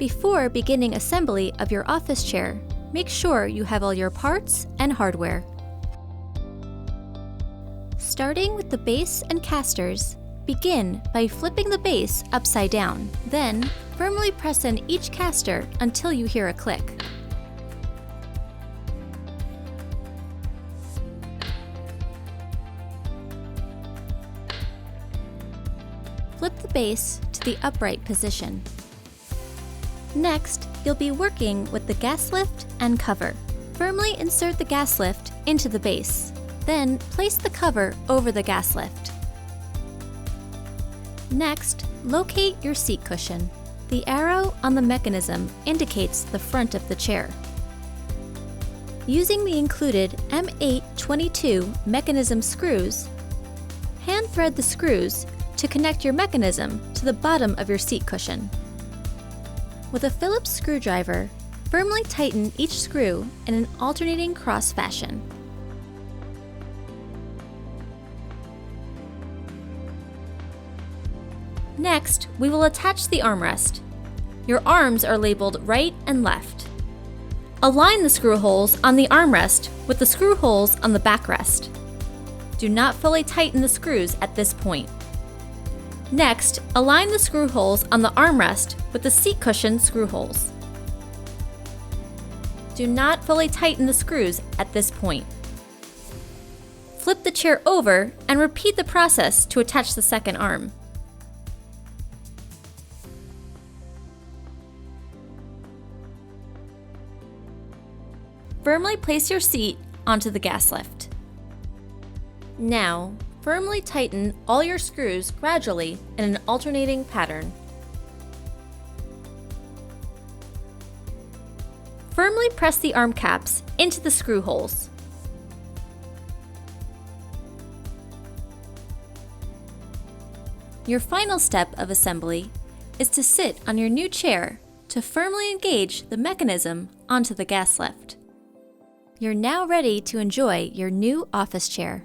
Before beginning assembly of your office chair, make sure you have all your parts and hardware. Starting with the base and casters, begin by flipping the base upside down. Then, firmly press in each caster until you hear a click. Flip the base to the upright position. Next, you'll be working with the gas lift and cover. Firmly insert the gas lift into the base. Then, place the cover over the gas lift. Next, locate your seat cushion. The arrow on the mechanism indicates the front of the chair. Using the included M822 mechanism screws, hand thread the screws to connect your mechanism to the bottom of your seat cushion. With a Phillips screwdriver, firmly tighten each screw in an alternating cross fashion. Next, we will attach the armrest. Your arms are labeled right and left. Align the screw holes on the armrest with the screw holes on the backrest. Do not fully tighten the screws at this point. Next, align the screw holes on the armrest with the seat cushion screw holes. Do not fully tighten the screws at this point. Flip the chair over and repeat the process to attach the second arm. Firmly place your seat onto the gas lift. Now, firmly tighten all your screws gradually in an alternating pattern. Firmly press the arm caps into the screw holes. Your final step of assembly is to sit on your new chair to firmly engage the mechanism onto the gas lift. You're now ready to enjoy your new office chair.